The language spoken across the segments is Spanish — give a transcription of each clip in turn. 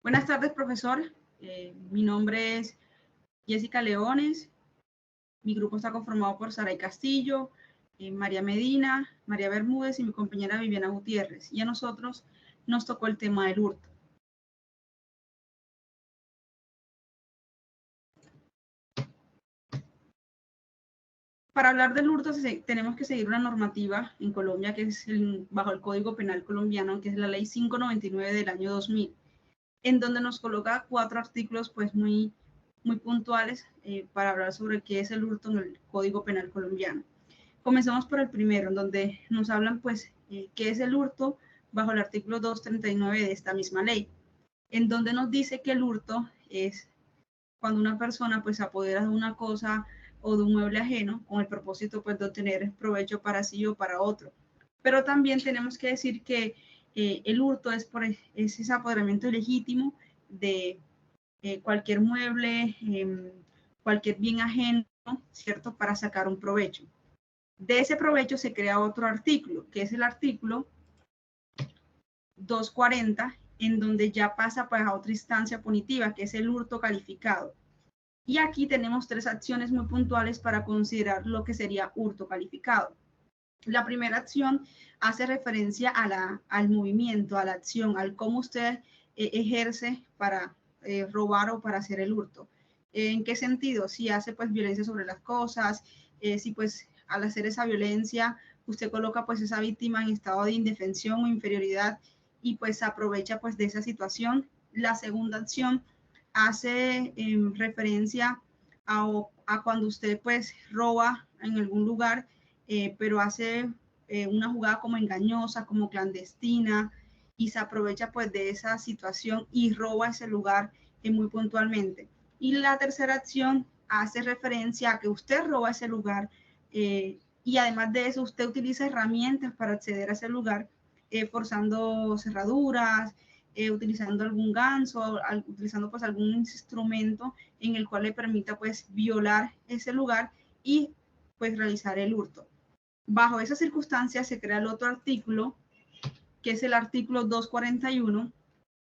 Buenas tardes, profesor. Mi nombre es Jessica Leones. Mi grupo está conformado por Saray Castillo, María Medina, María Bermúdez y mi compañera Viviana Gutiérrez. Y a nosotros nos tocó el tema del hurto. Para hablar del hurto tenemos que seguir una normativa en Colombia que es bajo el Código Penal colombiano, que es la Ley 599 del año 2000, en donde nos coloca 4 artículos pues muy puntuales para hablar sobre qué es el hurto en el Código Penal colombiano. Comencemos por el primero, en donde nos hablan pues qué es el hurto bajo el artículo 239 de esta misma ley, en donde nos dice que el hurto es cuando una persona pues se apodera de una cosa o de un mueble ajeno con el propósito pues de obtener provecho para sí o para otro. Pero también tenemos que decir que el hurto es ese apoderamiento ilegítimo de cualquier mueble, cualquier bien ajeno, ¿cierto? Para sacar un provecho. De ese provecho se crea otro artículo, que es el artículo 240, en donde ya pasa pues, a otra instancia punitiva, que es el hurto calificado. Y aquí tenemos 3 acciones muy puntuales para considerar lo que sería hurto calificado. La primera acción hace referencia al movimiento, a la acción, al cómo usted ejerce para robar o para hacer el hurto. ¿En qué sentido? Si hace pues violencia sobre las cosas, si pues al hacer esa violencia usted coloca pues esa víctima en estado de indefensión o inferioridad y pues aprovecha pues de esa situación. La segunda acción hace referencia a cuando usted pues roba en algún lugar, pero hace una jugada como engañosa, como clandestina, y se aprovecha pues de esa situación y roba ese lugar muy puntualmente. Y la tercera acción hace referencia a que usted roba ese lugar y además de eso usted utiliza herramientas para acceder a ese lugar, forzando cerraduras, utilizando algún ganso, utilizando pues algún instrumento en el cual le permita pues violar ese lugar y pues realizar el hurto. Bajo esas circunstancias se crea el otro artículo, que es el artículo 241,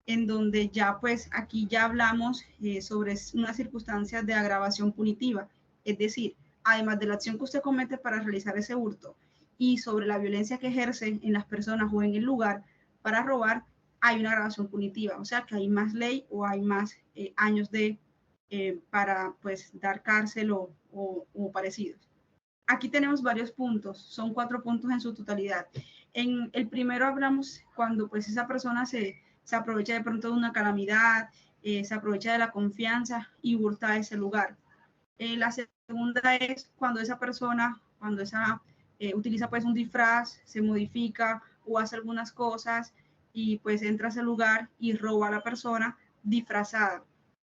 en donde ya pues aquí ya hablamos sobre unas circunstancias de agravación punitiva, es decir, además de la acción que usted comete para realizar ese hurto y sobre la violencia que ejerce en las personas o en el lugar para robar, hay una agravación punitiva, o sea que hay más ley o hay más años para pues dar cárcel o parecidos. Aquí tenemos varios puntos, son 4 puntos en su totalidad. En el primero hablamos cuando pues esa persona se aprovecha de pronto de una calamidad, se aprovecha de la confianza y hurta ese lugar. La segunda es cuando esa persona, utiliza pues un disfraz, se modifica o hace algunas cosas y pues entra a ese lugar y roba a la persona disfrazada.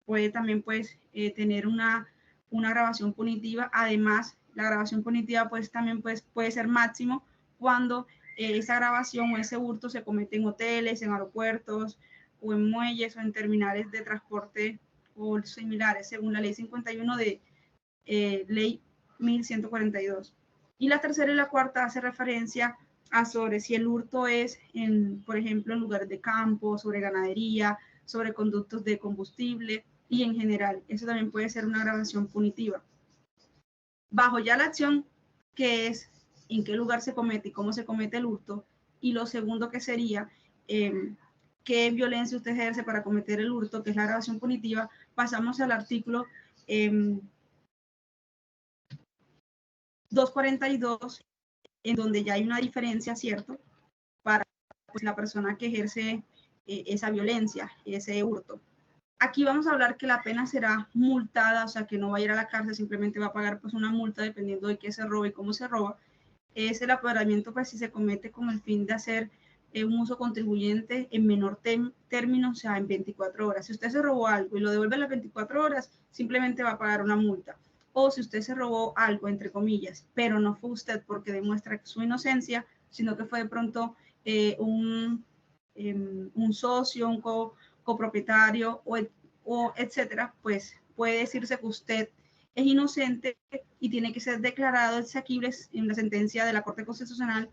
Puede también pues tener una grabación punitiva. Además, la grabación punitiva pues también pues, puede ser máximo cuando esa grabación o ese hurto se comete en hoteles, en aeropuertos o en muelles o en terminales de transporte o similares, según la ley 51 de ley 1142. Y la tercera y la cuarta hace referencia a sobre si el hurto es, por ejemplo, en lugares de campo, sobre ganadería, sobre conductos de combustible y en general. Eso también puede ser una agravación punitiva. Bajo ya la acción que es en qué lugar se comete y cómo se comete el hurto, y lo segundo que sería qué violencia usted ejerce para cometer el hurto, que es la agravación punitiva, pasamos al artículo 242, en donde ya hay una diferencia, ¿cierto? Para pues, la persona que ejerce esa violencia, ese hurto. Aquí vamos a hablar que la pena será multada, o sea, que no va a ir a la cárcel, simplemente va a pagar pues una multa dependiendo de qué se robe y cómo se roba. Es el apoderamiento, pues si se comete con el fin de hacer un uso contribuyente en menor término, o sea, en 24 horas. Si usted se robó algo y lo devuelve a las 24 horas, simplemente va a pagar una multa. O si usted se robó algo, entre comillas, pero no fue usted porque demuestra su inocencia, sino que fue de pronto un socio, un copropietario o etcétera, pues puede decirse que usted es inocente y tiene que ser declarado exequible en la sentencia de la Corte Constitucional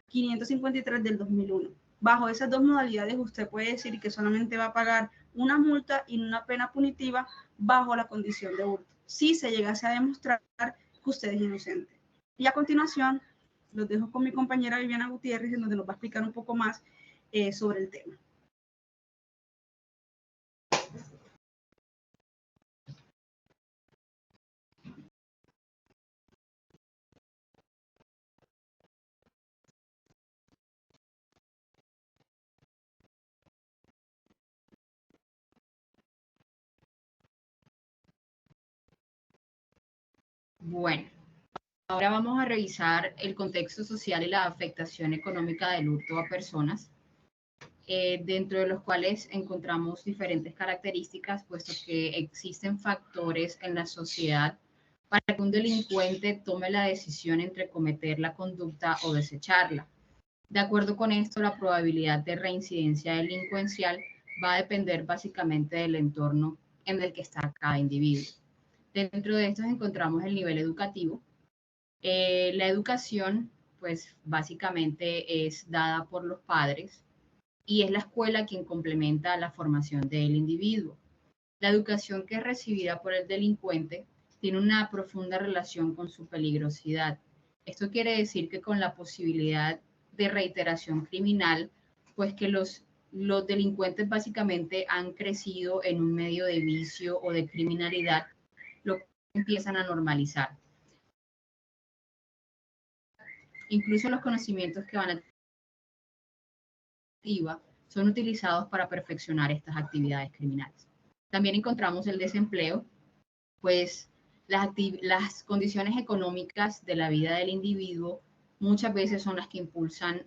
553 del 2001. Bajo esas dos modalidades usted puede decir que solamente va a pagar una multa y una pena punitiva bajo la condición de hurto, si se llegase a demostrar que usted es inocente. Y a continuación, los dejo con mi compañera Viviana Gutiérrez, en donde nos va a explicar un poco más sobre el tema. Bueno, ahora vamos a revisar el contexto social y la afectación económica del hurto a personas, dentro de los cuales encontramos diferentes características, puesto que existen factores en la sociedad para que un delincuente tome la decisión entre cometer la conducta o desecharla. De acuerdo con esto, la probabilidad de reincidencia delincuencial va a depender básicamente del entorno en el que está cada individuo. Dentro de estos encontramos el nivel educativo. La educación, pues básicamente es dada por los padres y es la escuela quien complementa la formación del individuo. La educación que es recibida por el delincuente tiene una profunda relación con su peligrosidad. Esto quiere decir que con la posibilidad de reiteración criminal, pues que los delincuentes básicamente han crecido en un medio de vicio o de criminalidad, lo que empiezan a normalizar. Incluso los conocimientos que van a son utilizados para perfeccionar estas actividades criminales. También encontramos el desempleo, pues las condiciones económicas de la vida del individuo muchas veces son las que impulsan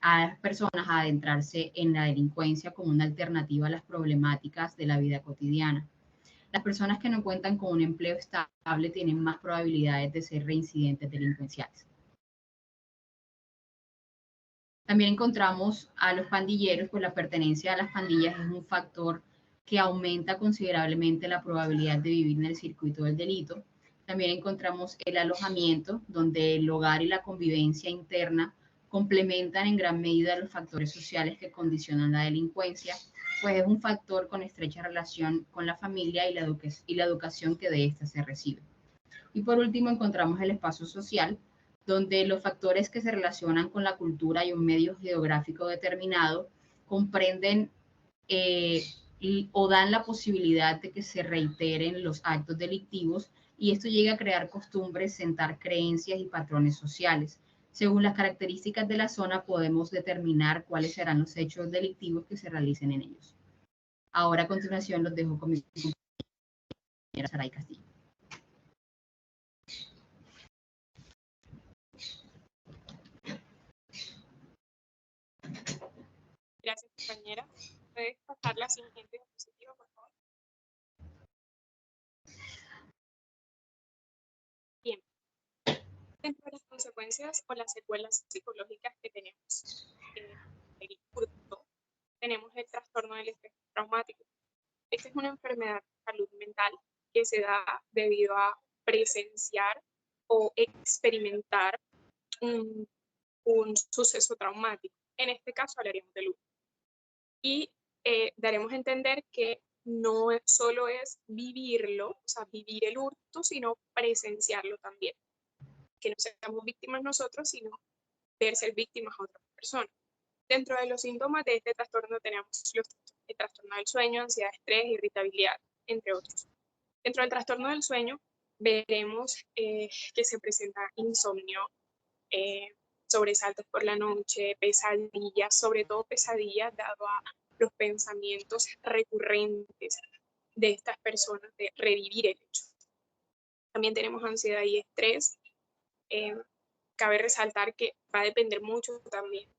a las personas a adentrarse en la delincuencia como una alternativa a las problemáticas de la vida cotidiana. Las personas que no cuentan con un empleo estable tienen más probabilidades de ser reincidentes delincuenciales. También encontramos a los pandilleros, pues la pertenencia a las pandillas es un factor que aumenta considerablemente la probabilidad de vivir en el circuito del delito. También encontramos el alojamiento, donde el hogar y la convivencia interna complementan en gran medida los factores sociales que condicionan la delincuencia, pues es un factor con estrecha relación con la familia y la educación que de ésta se recibe. Y por último encontramos el espacio social, donde los factores que se relacionan con la cultura y un medio geográfico determinado comprenden o dan la posibilidad de que se reiteren los actos delictivos, y esto llega a crear costumbres, sentar creencias y patrones sociales. Según las características de la zona podemos determinar cuáles serán los hechos delictivos que se realicen en ellos. Ahora a continuación los dejo con mi compañera Saray Castillo. Gracias, compañera. ¿Puedes pasar la siguiente diapositiva, por favor? Bien. Dentro de las consecuencias o las secuelas psicológicas que tenemos el hurto, tenemos el trastorno del estrés traumático. Esta es una enfermedad de salud mental que se da debido a presenciar o experimentar un suceso traumático. En este caso hablaríamos del hurto. Y daremos a entender que no solo es vivirlo, o sea, vivir el hurto, sino presenciarlo también. Que no seamos víctimas nosotros, sino ver ser víctimas a otras personas. Dentro de los síntomas de este trastorno tenemos el trastorno del sueño, ansiedad, estrés, irritabilidad, entre otros. Dentro del trastorno del sueño veremos que se presenta insomnio, sobresaltos por la noche, pesadillas, sobre todo pesadillas dado a los pensamientos recurrentes de estas personas de revivir el hecho. También tenemos ansiedad y estrés. Cabe resaltar que va a depender mucho también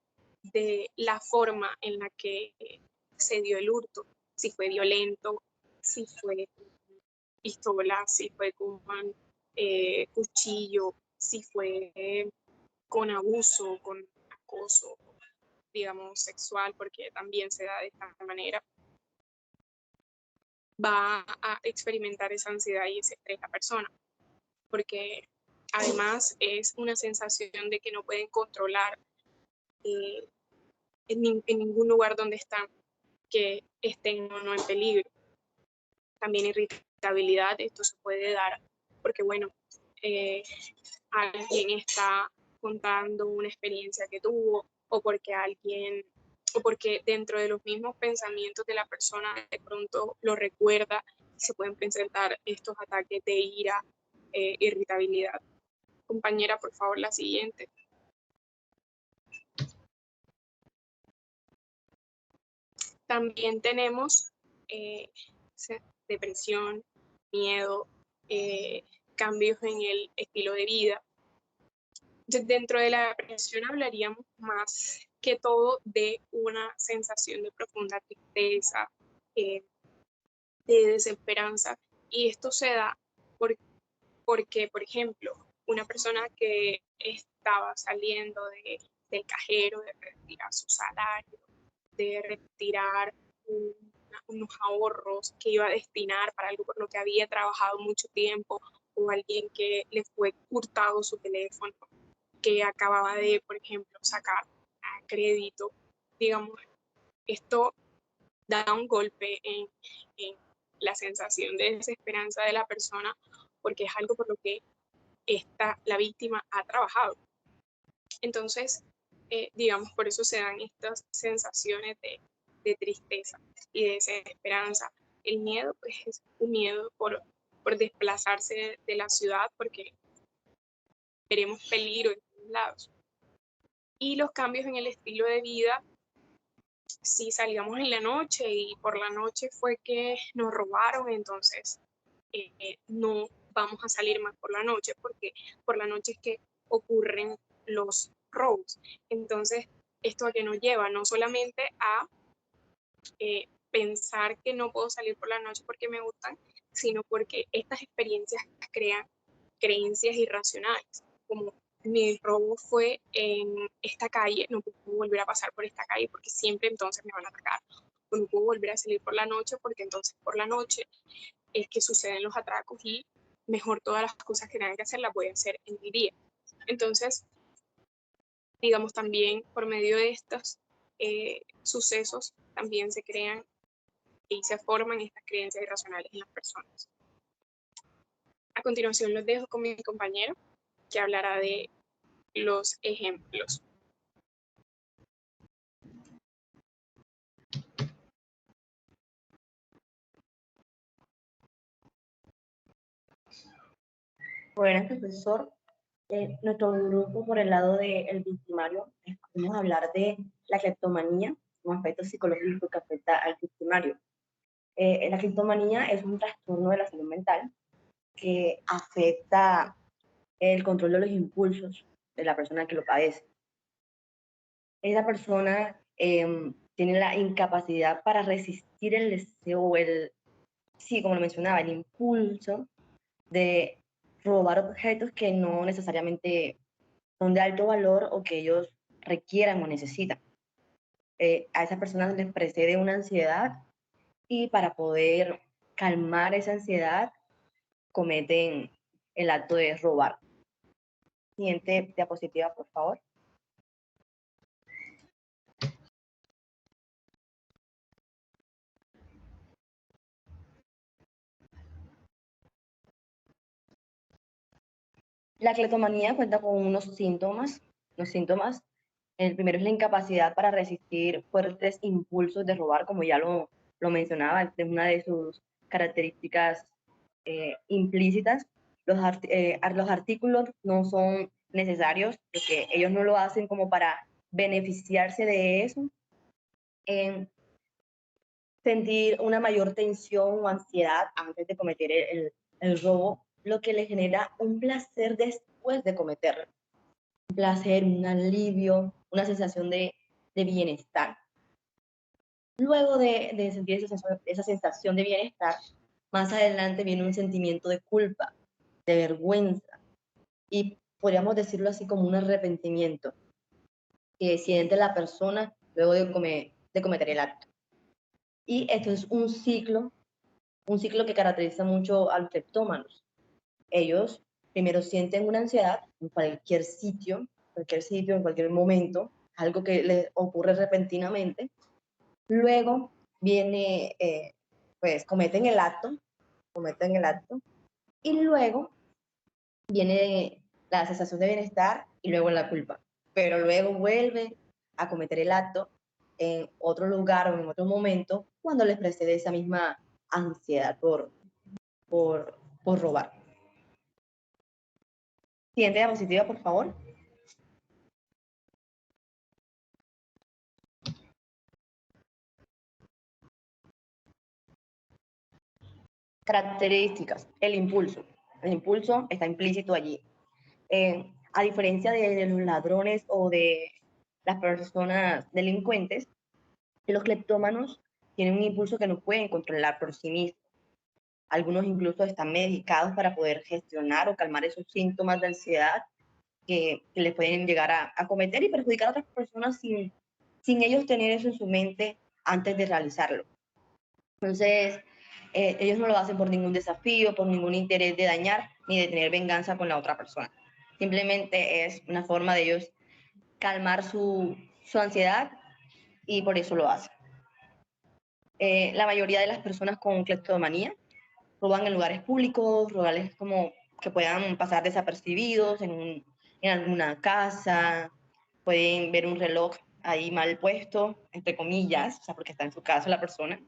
de la forma en la que se dio el hurto, si fue violento, si fue pistola, si fue con cuchillo, si fue con abuso, con acoso, digamos, sexual, porque también se da de esta manera. Va a experimentar esa ansiedad y ese estrés la persona, porque además es una sensación de que no pueden controlar en ningún lugar donde están. que estén o no en peligro. También irritabilidad, esto se puede dar porque, bueno, alguien está contando una experiencia que tuvo, o porque dentro de los mismos pensamientos de la persona de pronto lo recuerda, se pueden presentar estos ataques de ira, irritabilidad. Compañera, por favor, la siguiente. También tenemos depresión, miedo, cambios en el estilo de vida. Dentro de la depresión hablaríamos más que todo de una sensación de profunda tristeza, de desesperanza, y esto se da porque, por ejemplo, una persona que estaba saliendo del cajero, de retirar su salario, de retirar unos ahorros que iba a destinar para algo por lo que había trabajado mucho tiempo, o alguien que le fue hurtado su teléfono, que acababa de, por ejemplo, sacar a crédito, digamos, esto da un golpe en la sensación de desesperanza de la persona, porque es algo por lo que la víctima ha trabajado. Entonces, digamos, por eso se dan estas sensaciones de tristeza y de desesperanza. El miedo, pues, es un miedo por desplazarse de la ciudad, porque veremos peligro en todos lados. Y los cambios en el estilo de vida, si salíamos en la noche y por la noche fue que nos robaron, entonces no vamos a salir más por la noche, porque por la noche es que ocurren los robos. Entonces, esto a que nos lleva no solamente a pensar que no puedo salir por la noche porque me gustan, sino porque estas experiencias crean creencias irracionales, como mi robo fue en esta calle, no puedo volver a pasar por esta calle porque siempre entonces me van a atacar, o no puedo volver a salir por la noche porque entonces por la noche es que suceden los atracos y mejor todas las cosas que tengan que hacer las voy a hacer en mi día. Entonces, digamos, también por medio de estos sucesos también se crean y se forman estas creencias irracionales en las personas. A continuación los dejo con mi compañero, que hablará de los ejemplos. Bueno, profesor, nuestro grupo por el lado del victimario, vamos a hablar de la cleptomanía, un aspecto psicológico que afecta al victimario. La cleptomanía es un trastorno de la salud mental que afecta el control de los impulsos de la persona que lo padece. Esa persona tiene la incapacidad para resistir el deseo, sí, como lo mencionaba, el impulso de robar objetos que no necesariamente son de alto valor o que ellos requieran o necesitan. A esas personas les precede una ansiedad y para poder calmar esa ansiedad cometen el acto de robar. Siguiente diapositiva, por favor. La cleptomanía cuenta con unos síntomas. El primero es la incapacidad para resistir fuertes impulsos de robar, como ya lo mencionaba, es una de sus características implícitas. Los artículos no son necesarios, porque ellos no lo hacen como para beneficiarse de eso. Sentir una mayor tensión o ansiedad antes de cometer el robo, lo que le genera un placer después de cometerlo. Un placer, un alivio, una sensación de bienestar. Luego de sentir esa sensación de bienestar, más adelante viene un sentimiento de culpa, de vergüenza, y podríamos decirlo así como un arrepentimiento que siente la persona luego de cometer el acto. Y esto es un ciclo que caracteriza mucho a los cleptómanos. Ellos primero sienten una ansiedad en cualquier sitio, en cualquier momento, algo que les ocurre repentinamente. Luego viene, pues cometen el acto, y luego viene la sensación de bienestar y luego la culpa, pero luego vuelve a cometer el acto en otro lugar o en otro momento cuando les precede esa misma ansiedad por robar. Siguiente diapositiva, por favor. Características. El impulso. El impulso está implícito allí. A diferencia de los ladrones o de las personas delincuentes, los cleptómanos tienen un impulso que no pueden controlar por sí mismos. Algunos incluso están medicados para poder gestionar o calmar esos síntomas de ansiedad que les pueden llegar a cometer y perjudicar a otras personas sin ellos tener eso en su mente antes de realizarlo. Entonces, ellos no lo hacen por ningún desafío, por ningún interés de dañar ni de tener venganza con la otra persona. Simplemente es una forma de ellos calmar su ansiedad y por eso lo hacen. La mayoría de las personas con cleptomanía roban en lugares públicos, lugares como que puedan pasar desapercibidos en alguna casa, pueden ver un reloj ahí mal puesto, entre comillas, o sea, porque está en su casa la persona,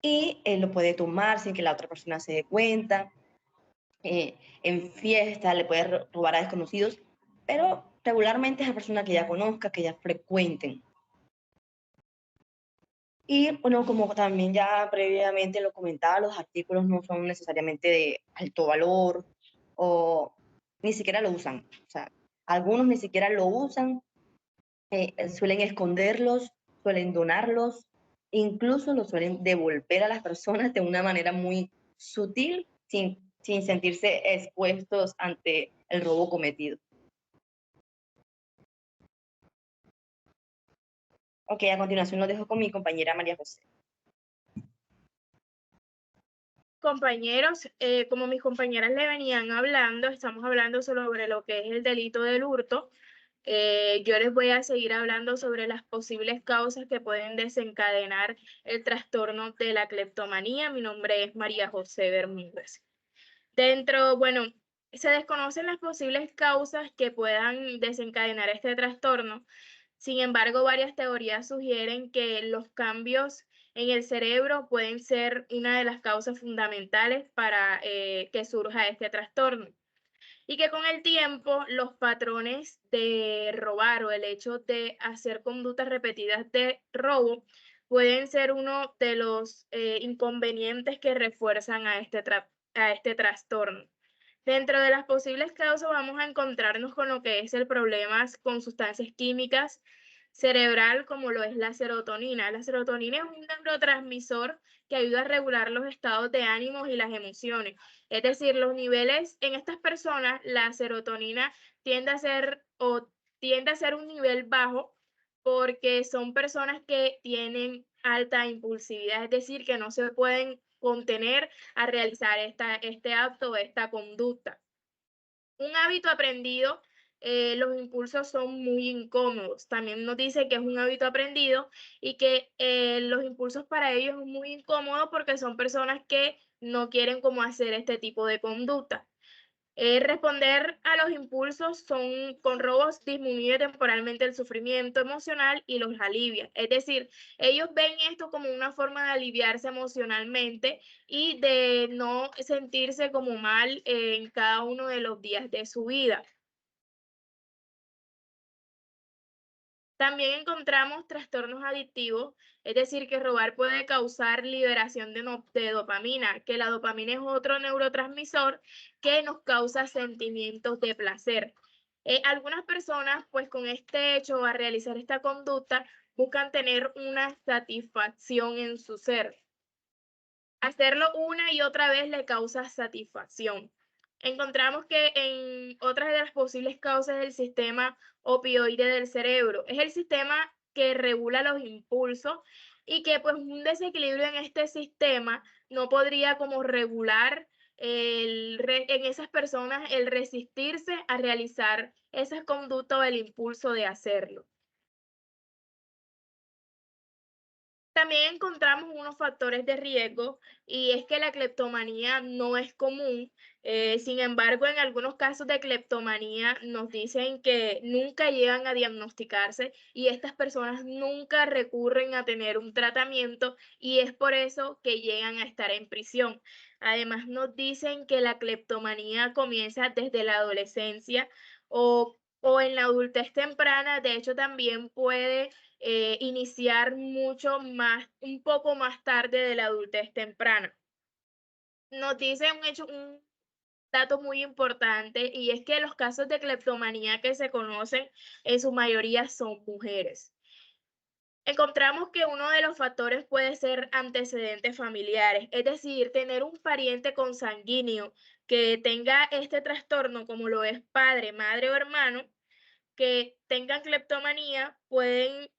y lo puede tomar sin que la otra persona se dé cuenta. En fiesta le puede robar a desconocidos, pero regularmente es a personas que ya conozca, que ya frecuenten. Y bueno, como también ya previamente lo comentaba, los artículos no son necesariamente de alto valor o ni siquiera lo usan. O sea, algunos ni siquiera lo usan, suelen esconderlos, suelen donarlos, incluso los suelen devolver a las personas de una manera muy sutil, sin sentirse expuestos ante el robo cometido. Ok, a continuación lo dejo con mi compañera María José. Compañeros, como mis compañeras le venían hablando, estamos hablando sobre lo que es el delito del hurto. Yo les voy a seguir hablando sobre las posibles causas que pueden desencadenar el trastorno de la cleptomanía. Mi nombre es María José Bermúdez. Bueno, se desconocen las posibles causas que puedan desencadenar este trastorno. Sin embargo, varias teorías sugieren que los cambios en el cerebro pueden ser una de las causas fundamentales para que surja este trastorno. Y que con el tiempo los patrones de robar o el hecho de hacer conductas repetidas de robo pueden ser uno de los inconvenientes que refuerzan a este trastorno. Dentro de las posibles causas vamos a encontrarnos con lo que es el problema con sustancias químicas cerebral, como lo es la serotonina. La serotonina es un neurotransmisor que ayuda a regular los estados de ánimo y las emociones. Es decir, los niveles en estas personas, la serotonina tiende a ser un nivel bajo porque son personas que tienen alta impulsividad, es decir, que no se pueden contener a realizar este acto o esta conducta. Un hábito aprendido, los impulsos son muy incómodos. También nos dice que es un hábito aprendido y que los impulsos para ellos es muy incómodo porque son personas que no quieren como hacer este tipo de conducta. Responder a los impulsos con robos disminuye temporalmente el sufrimiento emocional y los alivia. Es decir, ellos ven esto como una forma de aliviarse emocionalmente y de no sentirse como mal en cada uno de los días de su vida. También encontramos trastornos adictivos, es decir, que robar puede causar liberación de dopamina, que la dopamina es otro neurotransmisor que nos causa sentimientos de placer. Algunas personas, pues con este hecho, a realizar esta conducta, buscan tener una satisfacción en su ser. Hacerlo una y otra vez le causa satisfacción. Encontramos que en otras de las posibles causas del sistema opioide del cerebro, es el sistema que regula los impulsos y que pues un desequilibrio en este sistema no podría como regular en esas personas el resistirse a realizar esas conductas o el impulso de hacerlo. También encontramos unos factores de riesgo y es que la cleptomanía no es común. Sin embargo, en algunos casos de cleptomanía nos dicen que nunca llegan a diagnosticarse y estas personas nunca recurren a tener un tratamiento y es por eso que llegan a estar en prisión. Además, nos dicen que la cleptomanía comienza desde la adolescencia o en la adultez temprana. De hecho, también puede iniciar mucho más, un poco más tarde de la adultez temprana. Nos dice un dato muy importante y es que los casos de cleptomanía que se conocen en su mayoría son mujeres. Encontramos que uno de los factores puede ser antecedentes familiares, es decir, tener un pariente consanguíneo que tenga este trastorno, como lo es padre, madre o hermano, que tengan cleptomanía, pueden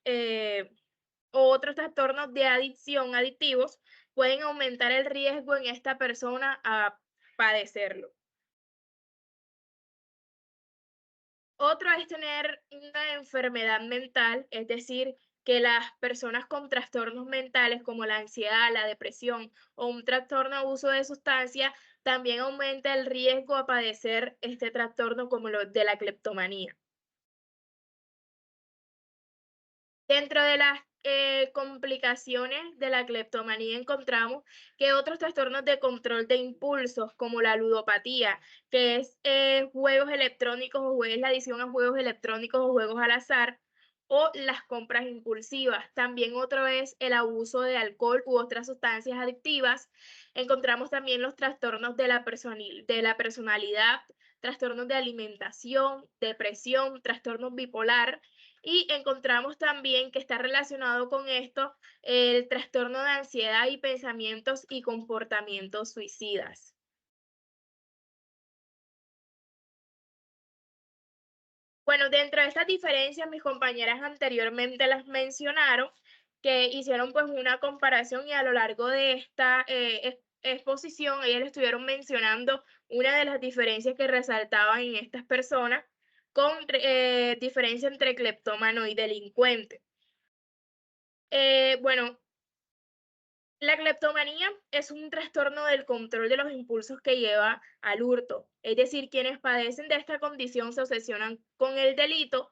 o otros trastornos de adicción, adictivos, pueden aumentar el riesgo en esta persona a padecerlo. Otro es tener una enfermedad mental, es decir, que las personas con trastornos mentales como la ansiedad, la depresión o un trastorno de uso de sustancias también aumenta el riesgo a padecer este trastorno como lo de la cleptomanía. Dentro de las complicaciones de la cleptomanía encontramos que otros trastornos de control de impulsos, como la ludopatía, que es juegos electrónicos o es la adicción a juegos electrónicos o juegos al azar, o las compras impulsivas. También otro es el abuso de alcohol u otras sustancias adictivas. Encontramos también los trastornos de la personalidad, trastornos de alimentación, depresión, trastornos bipolar. Y encontramos también que está relacionado con esto el trastorno de ansiedad y pensamientos y comportamientos suicidas. Bueno, dentro de estas diferencias, mis compañeras anteriormente las mencionaron, que hicieron pues una comparación y a lo largo de esta exposición, ellas estuvieron mencionando una de las diferencias que resaltaban en estas personas con diferencia entre cleptómano y delincuente. Bueno, la cleptomanía es un trastorno del control de los impulsos que lleva al hurto. Es decir, quienes padecen de esta condición se obsesionan con el delito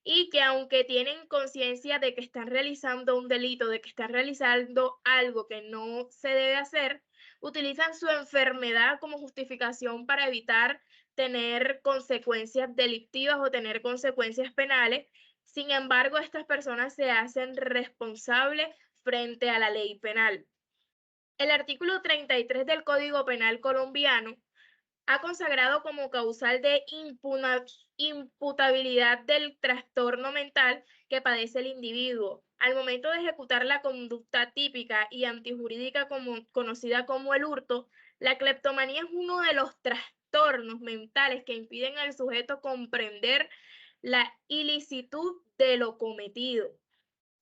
y que aunque tienen conciencia de que están realizando un delito, de que están realizando algo que no se debe hacer, utilizan su enfermedad como justificación para evitar tener consecuencias delictivas o tener consecuencias penales. Sin embargo, estas personas se hacen responsables frente a la ley penal. El artículo 33 del Código Penal colombiano ha consagrado como causal de imputabilidad del trastorno mental que padece el individuo. Al momento de ejecutar la conducta típica y antijurídica conocida como el hurto, la cleptomanía es uno de los trastornos mentales que impiden al sujeto comprender la ilicitud de lo cometido.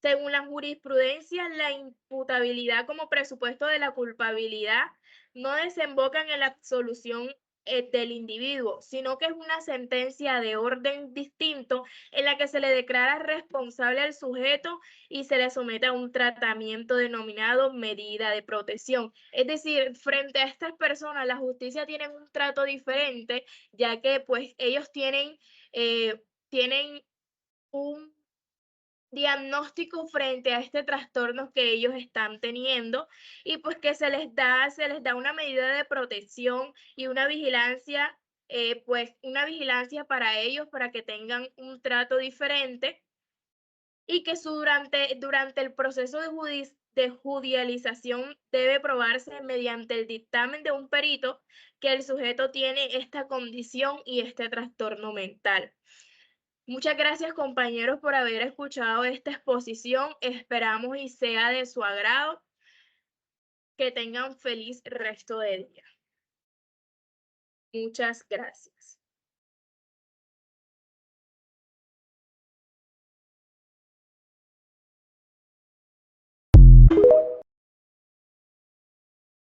Según la jurisprudencia, la imputabilidad como presupuesto de la culpabilidad no desemboca en la absolución del individuo, sino que es una sentencia de orden distinto en la que se le declara responsable al sujeto y se le somete a un tratamiento denominado medida de protección. Es decir, frente a estas personas, la justicia tiene un trato diferente, ya que pues ellos tienen un diagnóstico frente a este trastorno que ellos están teniendo y pues que se les da una medida de protección y una vigilancia, pues una vigilancia para ellos para que tengan un trato diferente y que durante el proceso de judicialización debe probarse mediante el dictamen de un perito que el sujeto tiene esta condición y este trastorno mental. Muchas gracias, compañeros, por haber escuchado esta exposición. Esperamos y sea de su agrado. Que tengan feliz resto de día. Muchas gracias.